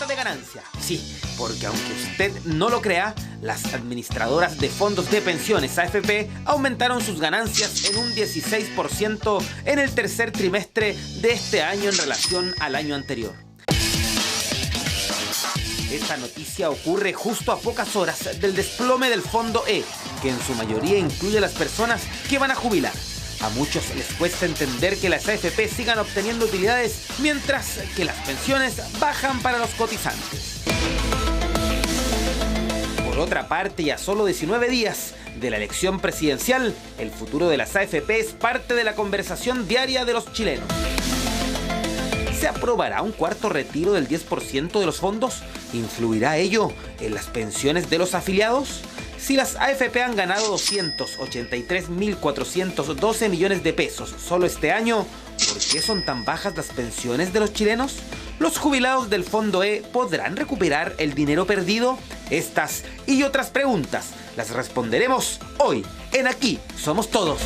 de ganancia. Sí, porque aunque usted no lo crea, las administradoras de fondos de pensiones AFP aumentaron sus ganancias en un 16% en el tercer trimestre de este año en relación al año anterior. Esta noticia ocurre justo a pocas horas del desplome del Fondo E, que en su mayoría incluye a las personas que van a jubilar. A muchos les cuesta entender que las AFP sigan obteniendo utilidades mientras que las pensiones bajan para los cotizantes. Por otra parte, y a solo 19 días de la elección presidencial, el futuro de las AFP es parte de la conversación diaria de los chilenos. ¿Se aprobará un cuarto retiro del 10% de los fondos? ¿Influirá ello en las pensiones de los afiliados? Si las AFP han ganado 283.412 millones de pesos solo este año, ¿por qué son tan bajas las pensiones de los chilenos? ¿Los jubilados del Fondo E podrán recuperar el dinero perdido? Estas y otras preguntas las responderemos hoy en Aquí Somos Todos.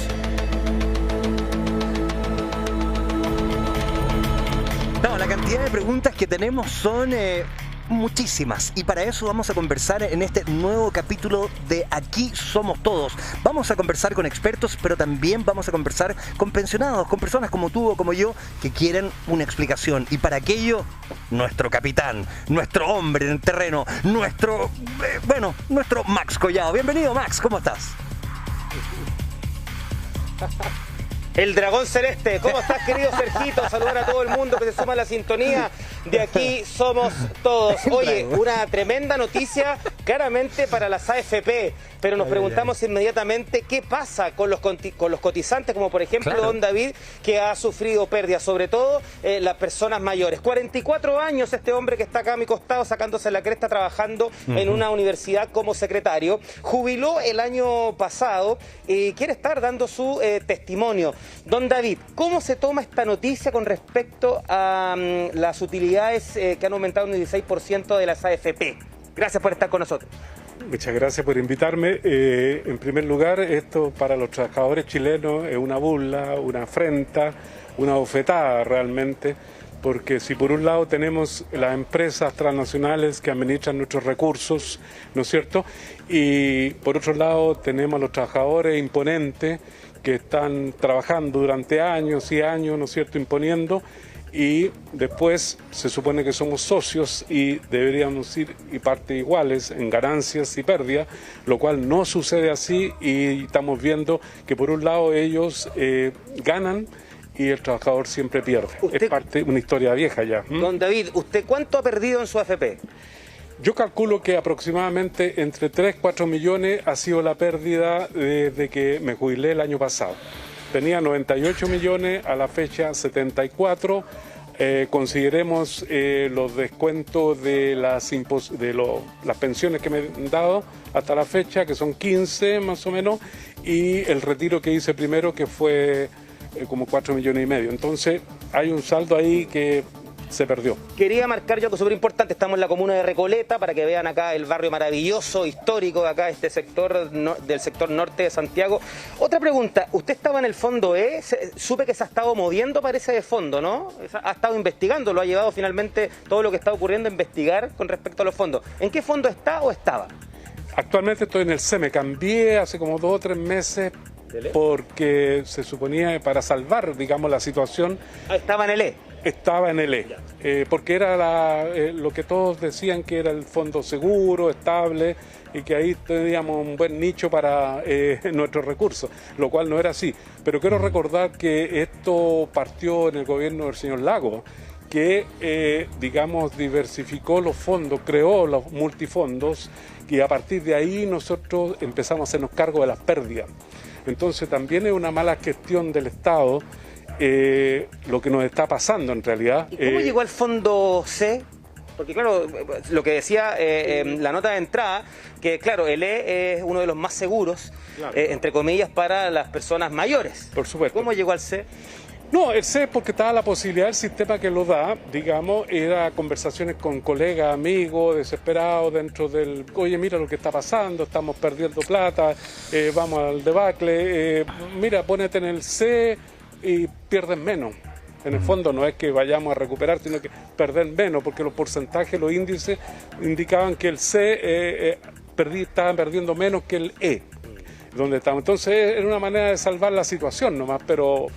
No, la cantidad de preguntas que tenemos son muchísimas, y para eso vamos a conversar en este nuevo capítulo de Aquí Somos Todos. Vamos a conversar con expertos, pero también vamos a conversar con pensionados, con personas como tú o como yo que quieren una explicación, y para aquello nuestro capitán, nuestro hombre en el terreno, nuestro Max Collado. Bienvenido, Max, ¿cómo estás? El dragón celeste, ¿cómo estás, querido Sergito? Saludar a todo el mundo que se suma a la sintonía de Aquí Somos Todos. Oye, una tremenda noticia claramente para las AFP, pero nos preguntamos inmediatamente qué pasa con los cotizantes, como por ejemplo don David, que ha sufrido pérdidas, sobre todo las personas mayores. 44 años este hombre que está acá a mi costado sacándose la cresta trabajando en una universidad como secretario. Jubiló el año pasado y quiere estar dando su testimonio. Don David, ¿cómo se toma esta noticia con respecto a las utilidades que han aumentado un 16% de las AFP? Gracias por estar con nosotros. Muchas gracias por invitarme. En primer lugar, esto para los trabajadores chilenos es una burla, una afrenta, una bofetada realmente, porque si por un lado tenemos las empresas transnacionales que administran nuestros recursos, ¿no es cierto? Y por otro lado tenemos a los trabajadores imponentes que están trabajando durante años y años, ¿no es cierto?, imponiendo, y después se supone que somos socios y deberíamos ir y partes iguales en ganancias y pérdidas, lo cual no sucede así, y estamos viendo que por un lado ellos ganan y el trabajador siempre pierde. Es parte de una historia vieja ya. Don David, ¿usted cuánto ha perdido en su AFP? Yo calculo que aproximadamente entre 3 y 4 millones ha sido la pérdida desde que me jubilé el año pasado. Tenía 98 millones, a la fecha 74. Consideremos los descuentos de las pensiones que me han dado hasta la fecha, que son 15 más o menos, y el retiro que hice primero, que fue como 4 millones y medio. Entonces hay un saldo ahí que se perdió. Quería marcar yo algo súper importante. Estamos en la comuna de Recoleta, para que vean acá el barrio maravilloso, histórico de acá, este sector del sector norte de Santiago. Otra pregunta, usted estaba en el Fondo E, supe que se ha estado moviendo, parece, de fondo, ¿no? Ha estado investigando, lo ha llevado finalmente todo lo que está ocurriendo a investigar con respecto a los fondos. ¿En qué fondo está o estaba? Actualmente estoy en el C, me cambié hace como 2 o 3 meses porque se suponía para salvar, digamos, la situación. ¿Estaba en el E? Estaba en el E, porque era lo que todos decían que era el fondo seguro, estable, y que ahí teníamos un buen nicho para nuestros recursos, lo cual no era así. Pero quiero recordar que esto partió en el gobierno del señor Lagos, que, digamos, diversificó los fondos, creó los multifondos, y a partir de ahí nosotros empezamos a hacernos cargo de las pérdidas. Entonces también es una mala gestión del Estado lo que nos está pasando en realidad. ¿Y cómo llegó al Fondo C? Porque claro, lo que decía la nota de entrada, que claro, el E es uno de los más seguros, claro, entre comillas, para las personas mayores. Por supuesto. ¿Cómo llegó al C? No, el C, porque estaba la posibilidad, el sistema que lo da, digamos, era conversaciones con colegas, amigos, desesperados dentro del, oye, mira lo que está pasando, estamos perdiendo plata, vamos al debacle, mira, ponete en el C y pierdes menos. En el fondo no es que vayamos a recuperar, sino que perder menos, porque los porcentajes, los índices indicaban que el C estaban perdiendo menos que el E, donde estamos. Entonces era una manera de salvar la situación nomás, pero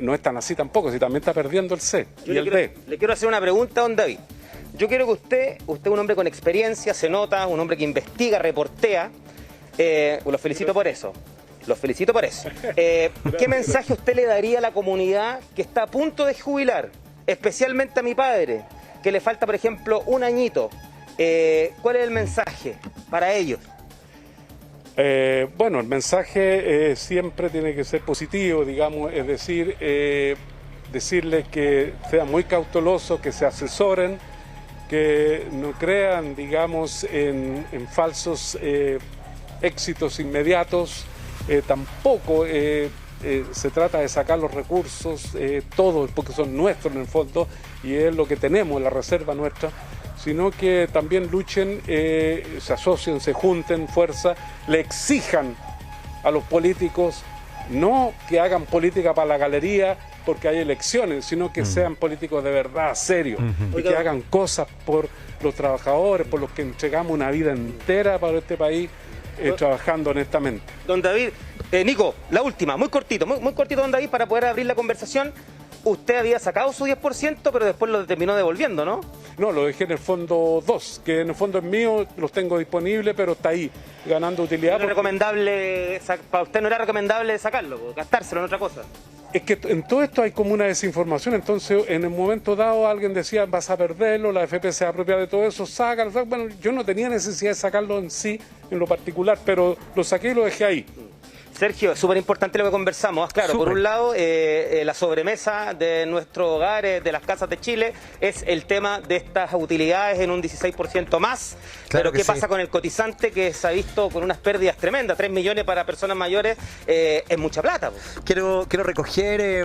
no es tan así tampoco, si también está perdiendo el C y el D. Le quiero hacer una pregunta a don David. Yo quiero que usted es un hombre con experiencia, se nota, un hombre que investiga, reportea. Los felicito por eso. Los felicito por eso. ¿Qué mensaje usted le daría a la comunidad que está a punto de jubilar? Especialmente a mi padre, que le falta, por ejemplo, un añito. ¿Cuál es el mensaje para ellos? Bueno, el mensaje siempre tiene que ser positivo, digamos, es decir, decirles que sean muy cautelosos, que se asesoren, que no crean, digamos, en falsos éxitos inmediatos. Tampoco se trata de sacar los recursos, todos, porque son nuestros en el fondo, y es lo que tenemos, la reserva nuestra, sino que también luchen, se asocien, se junten fuerza, le exijan a los políticos, no que hagan política para la galería porque hay elecciones, sino que sean políticos de verdad, serios, y que hagan cosas por los trabajadores, por los que entregamos una vida entera para este país, trabajando honestamente. Don David, Nico, la última, muy cortito, don David, para poder abrir la conversación. Usted había sacado su 10%, pero después lo terminó devolviendo, ¿no? No, lo dejé en el fondo 2, que en el fondo es mío, los tengo disponibles, pero está ahí, ganando utilidad. ¿Para usted no era recomendable sacarlo, gastárselo en otra cosa? Es que en todo esto hay como una desinformación, entonces en el momento dado alguien decía vas a perderlo, la AFP se va a apropiar de todo eso, sácalo. Bueno, yo no tenía necesidad de sacarlo en sí, en lo particular, pero lo saqué y lo dejé ahí. Sergio, es súper importante lo que conversamos. Claro, por un lado, la sobremesa de nuestros hogares, de las casas de Chile, es el tema de estas utilidades en un 16% más. Claro, pero ¿qué pasa con el cotizante que se ha visto con unas pérdidas tremendas? 3 millones para personas mayores es mucha plata. Quiero recoger